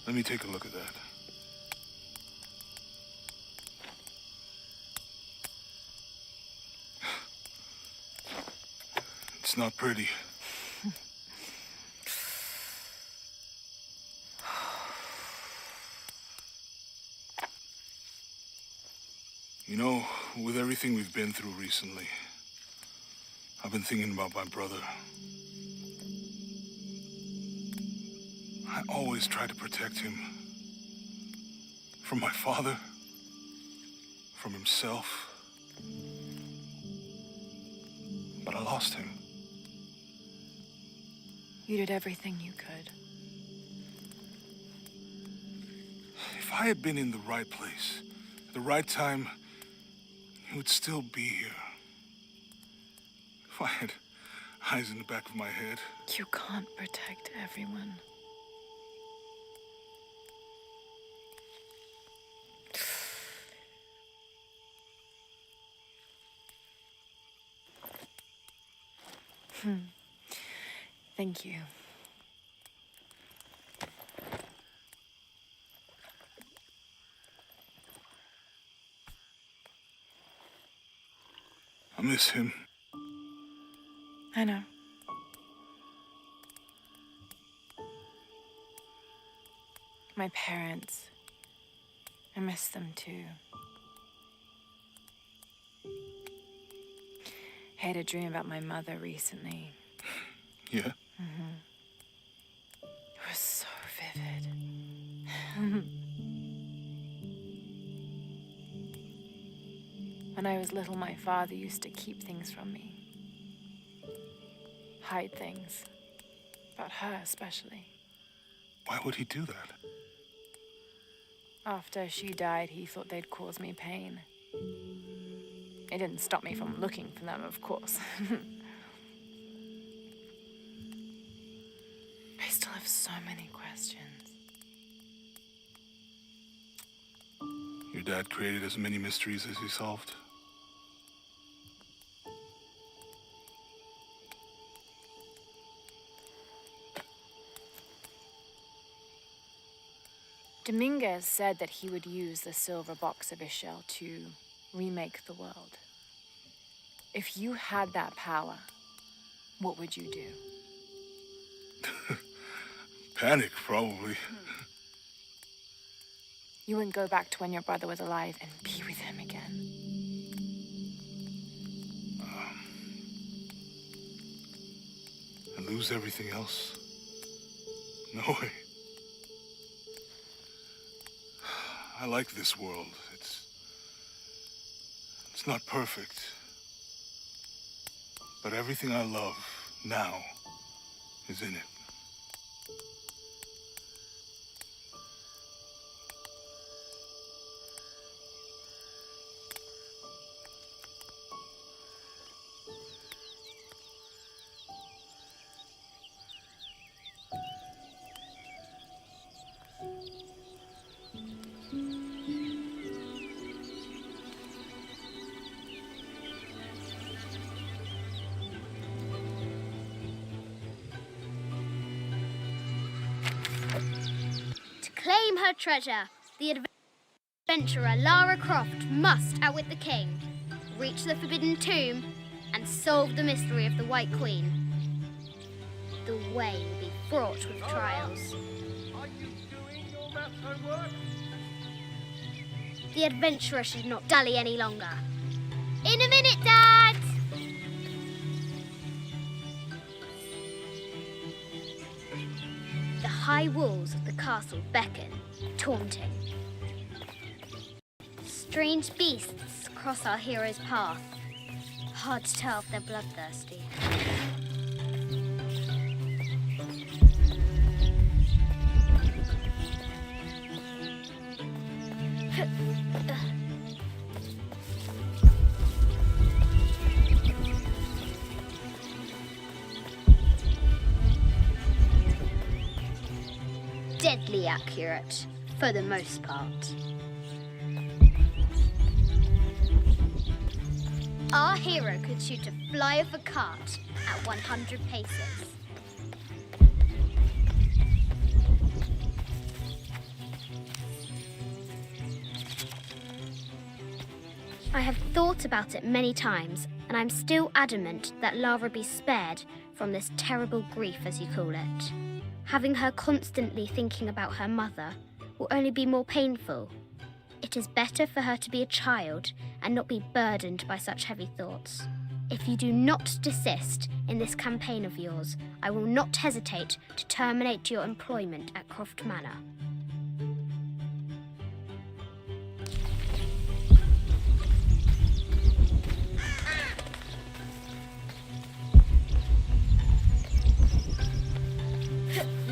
Let me take a look at that. It's not pretty. You know, with everything we've been through recently, I've been thinking about my brother. I always try to protect him. From my father. From himself. But I lost him. You did everything you could. If I had been in the right place, at the right time, he would still be here. If I had eyes in the back of my head. You can't protect everyone. Thank you. I miss him. I know. My parents. I miss them too. I had a dream about my mother recently. Yeah? It was so vivid. When I was little, my father used to keep things from me. Hide things. About her, especially. Why would he do that? After she died, he thought they'd cause me pain. It didn't stop me from looking for them, of course. I still have so many questions. Your dad created as many mysteries as he solved. Dominguez said that he would use the silver box of Ixchel to remake the world. If you had that power, what would you do? Panic, probably. You wouldn't go back to when your brother was alive and be with him again. And lose everything else? No way. I like this world. It's not perfect. But everything I love now is in it. Claim her treasure. The adventurer Lara Croft must outwit the king, reach the Forbidden Tomb, and solve the mystery of the White Queen. The way will be fraught with trials. Are you doing your math homework? The adventurer should not dally any longer. In a minute, Dad! The high walls of the castle beckon, taunting. Strange beasts cross our hero's path. Hard to tell if they're bloodthirsty. Deadly accurate, for the most part. Our hero could shoot a fly of a cart at 100 paces. I have thought about it many times, and I'm still adamant that Lara be spared from this terrible grief, as you call it. Having her constantly thinking about her mother will only be more painful. It is better for her to be a child and not be burdened by such heavy thoughts. If you do not desist in this campaign of yours, I will not hesitate to terminate your employment at Croft Manor.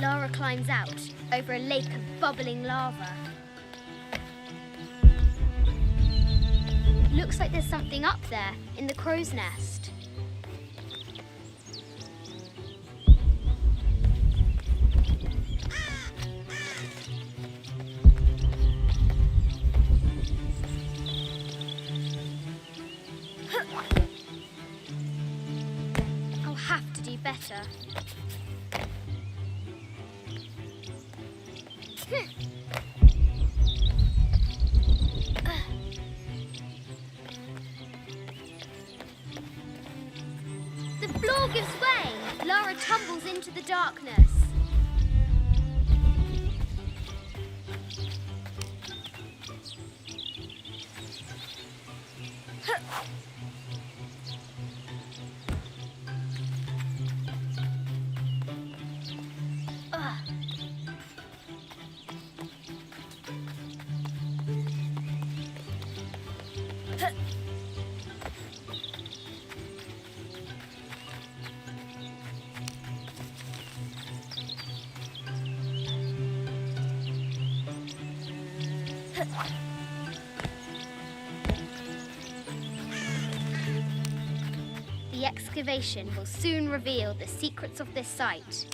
Lara climbs out over a lake of bubbling lava. Looks like there's something up there in the crow's nest. I'll have to do better. The floor gives way. Lara tumbles into the darkness. The excavation will soon reveal the secrets of this site.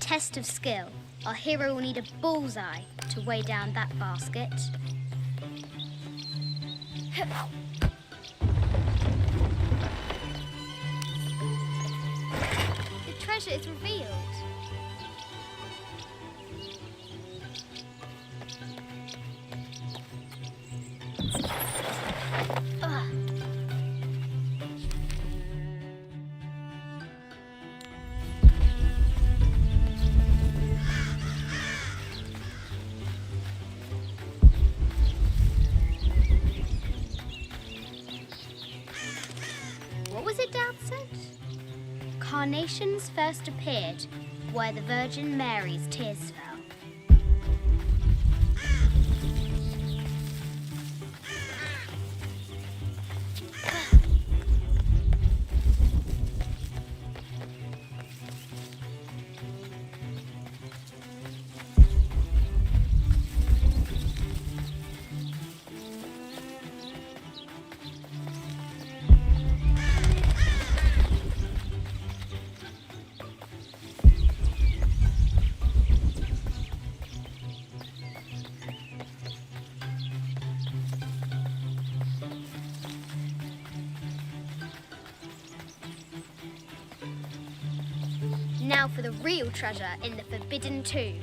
Test of skill. Our hero will need a bullseye to weigh down that basket. The treasure is revealed. What was it Dad said? Carnations first appeared where the Virgin Mary's tears fell. Now for the real treasure in the Forbidden Tomb.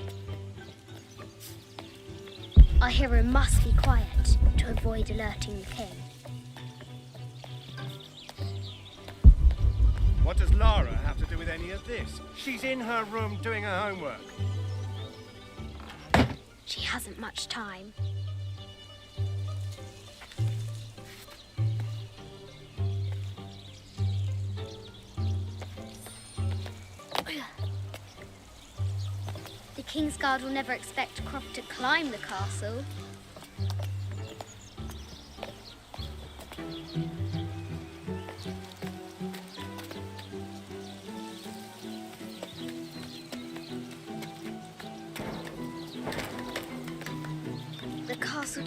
Our hero must be quiet to avoid alerting the king. What does Lara have to do with any of this? She's in her room doing her homework. She hasn't much time. The Kingsguard will never expect Croft to climb the castle.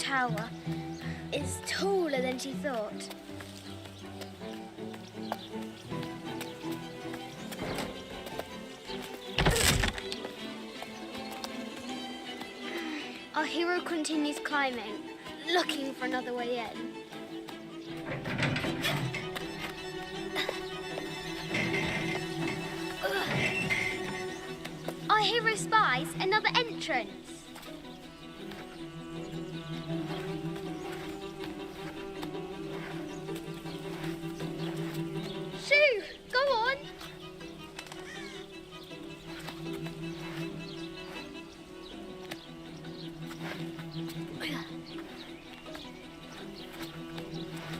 tower is taller than she thought. Our hero continues climbing, looking for another way in. Our hero spies another entrance. Shoo! Go on!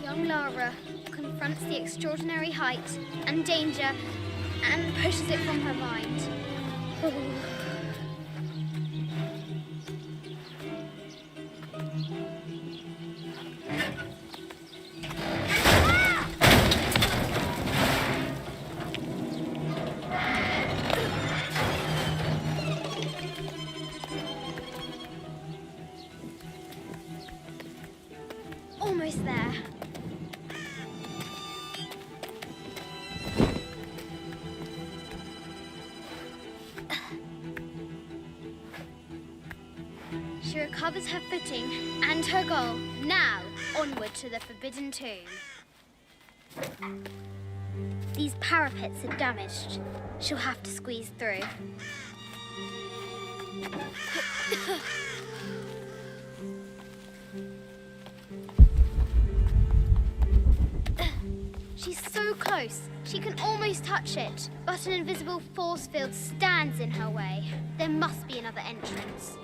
Young Lara confronts the extraordinary height and danger and pushes it from her mind. Almost there. She recovers her footing and her goal. Now, onward to the Forbidden Tomb. These parapets are damaged. She'll have to squeeze through. She's so close, she can almost touch it, but an invisible force field stands in her way. There must be another entrance.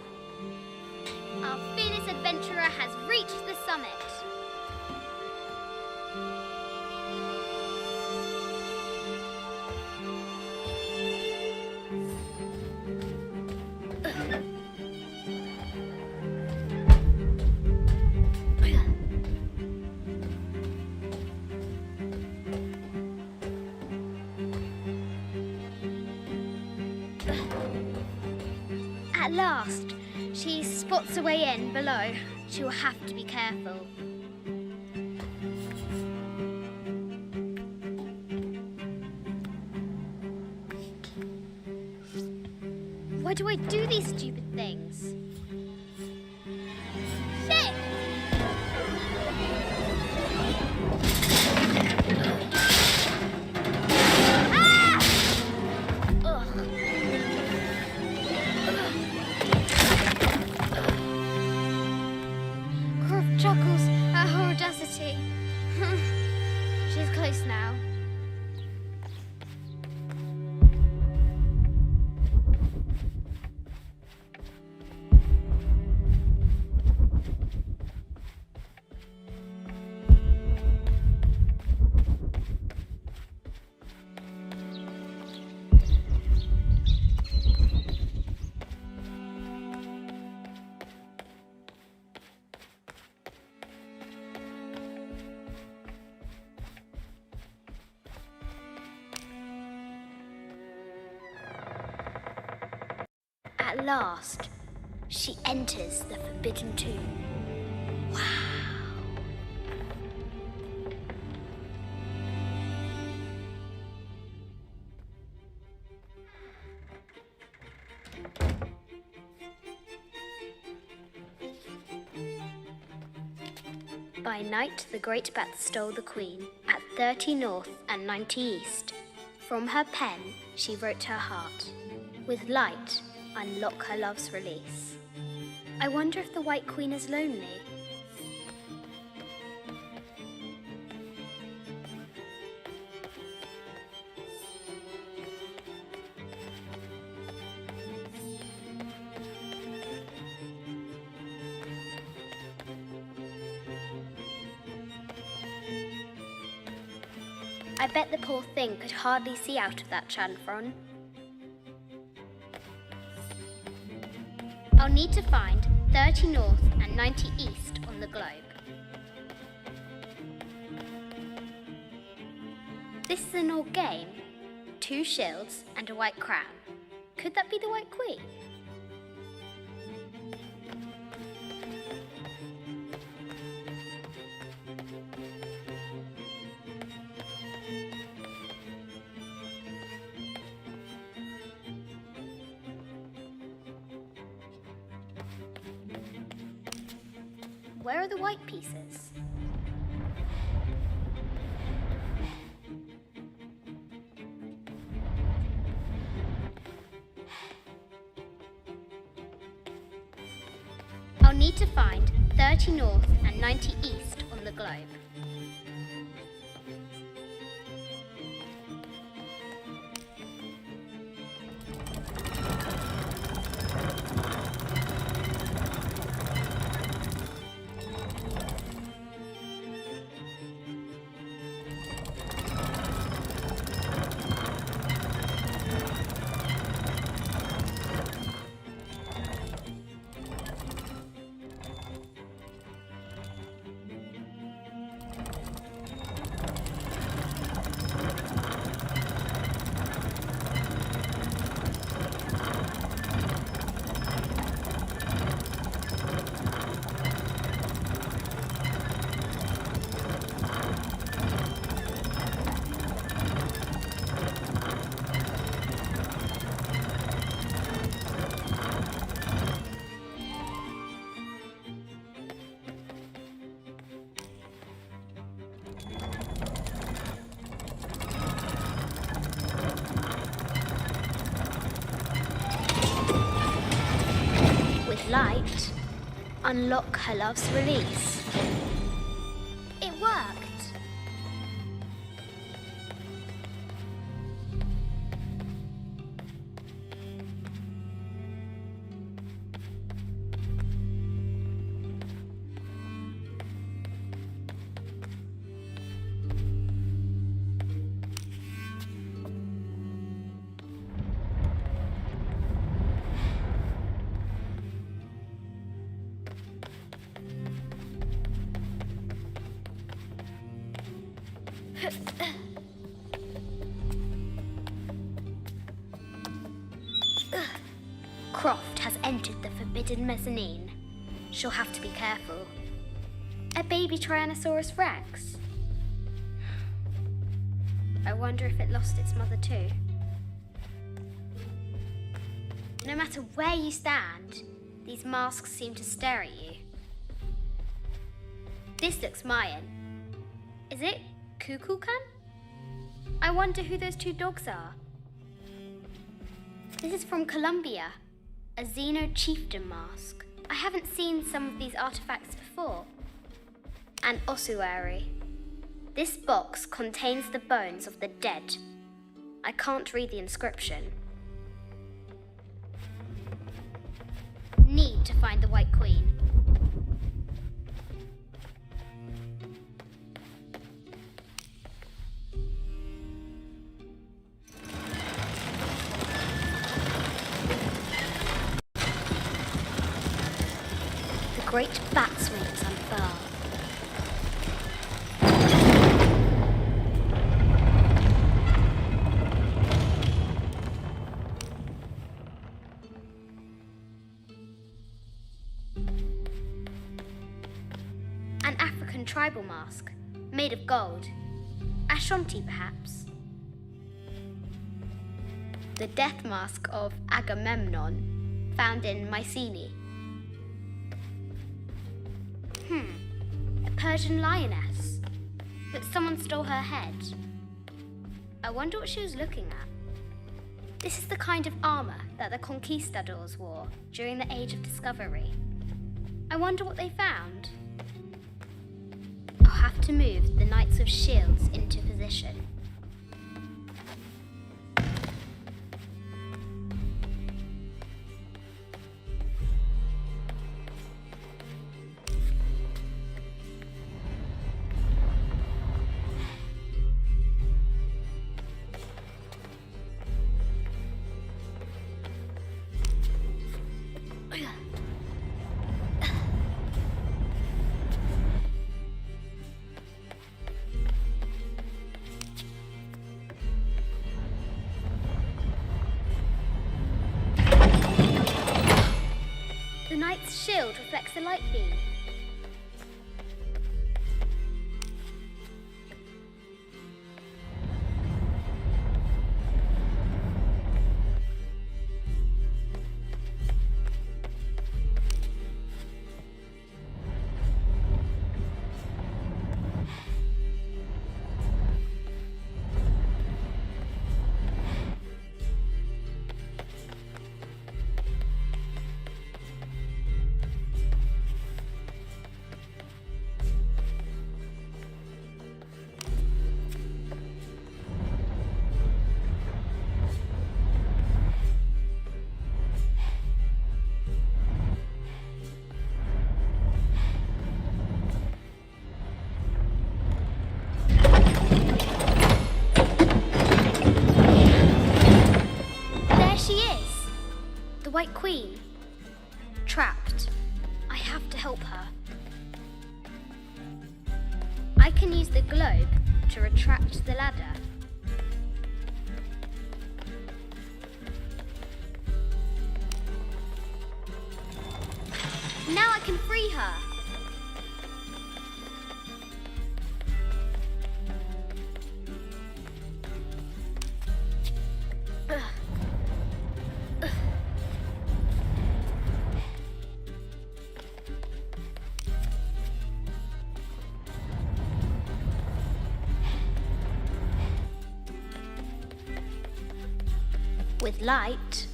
Our fearless adventurer has reached the summit. At last, she spots a way in below. She will have to be careful. Why do I do these stupid things? Shit! Ah! Ugh. Croft chuckles at her audacity. She's close now. At last, she enters the Forbidden Tomb. Wow! By night, the great bat stole the queen at 30 north and 90 east. From her pen, she wrote her heart. With light, unlock her love's release. I wonder if the White Queen is lonely. I bet the poor thing could hardly see out of that chanfron. I'll need to find 30 north and 90 east on the globe. This is an old game. 2 shields and a white crown. Could that be the White Queen? Where are the white pieces? I'll need to find 30 north and 90 east on the globe. Light, unlock her love's release. It worked. Croft has entered the forbidden mezzanine. She'll have to be careful. A baby Tyrannosaurus Rex. I wonder if it lost its mother too. No matter where you stand, these masks seem to stare at you. This looks Mayan. Is it Kukulkan? I wonder who those two dogs are. This is from Colombia, a Xeno chieftain mask. I haven't seen some of these artifacts before. An ossuary. This box contains the bones of the dead. I can't read the inscription. Need to find the White Queen. The great bat's wings unfurl. An African tribal mask, made of gold. Ashanti, perhaps. The death mask of Agamemnon, found in Mycenae. A Persian lioness, but someone stole her head. I wonder what she was looking at. This is the kind of armor that the conquistadors wore during the Age of Discovery. I wonder what they found. I'll have to move the Knights of Shields into position. The knight's shield reflects the light beam. White Queen. Trapped. I have to help her. I can use the globe to retract the ladder. Now I can free her. With light,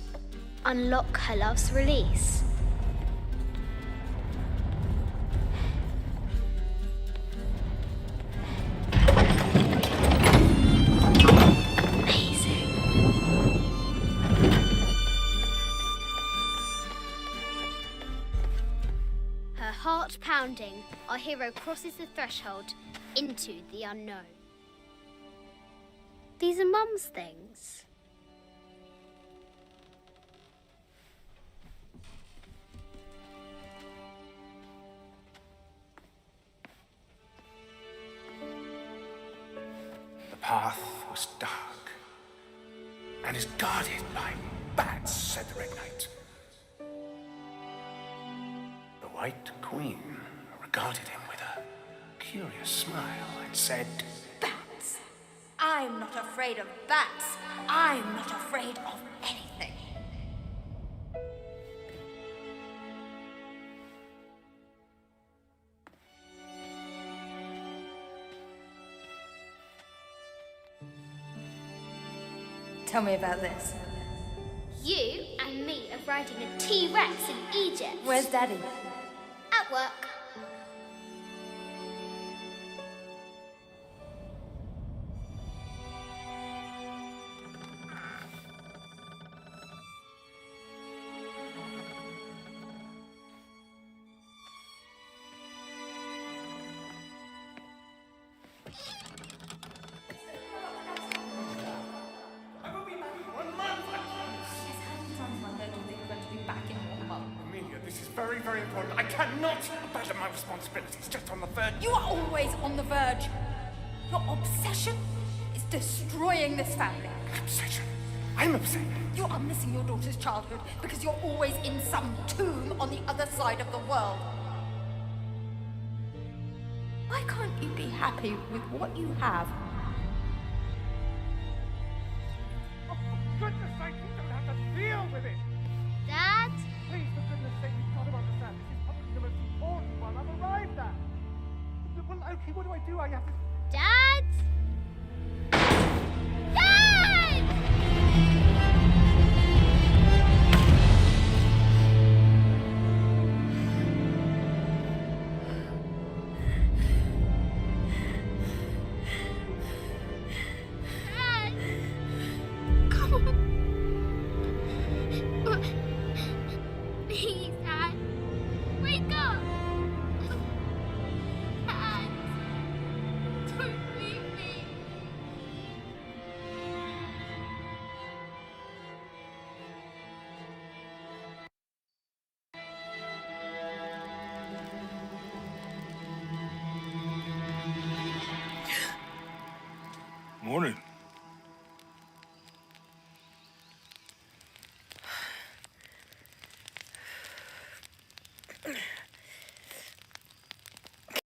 unlock her love's release. Amazing. Her heart pounding, our hero crosses the threshold into the unknown. These are Mum's things. The path was dark and is guarded by bats, said the Red Knight. The White Queen regarded him with a curious smile and said, Bats! I'm not afraid of bats. I'm not afraid of anything. Tell me about this. You and me are riding a T-Rex in Egypt. Where's Daddy? At work. Amelia, this is very, very important. I cannot abandon my responsibilities just on the third. You are always on the verge. Your obsession is destroying this family. Obsession. I'm upset. You are missing your daughter's childhood because you're always in some tomb on the other side of the world. Why can't you be happy with what you have? Oh, for goodness sake, you don't have to deal with it. Dad? Please, for goodness sake, you've got to understand. This is probably the most important one I've arrived at. Well, okay, what do I do? I have to... Dad? Dad! Dad! Come on. Please, Dad. Wake up. Dad. Don't leave me. Morning.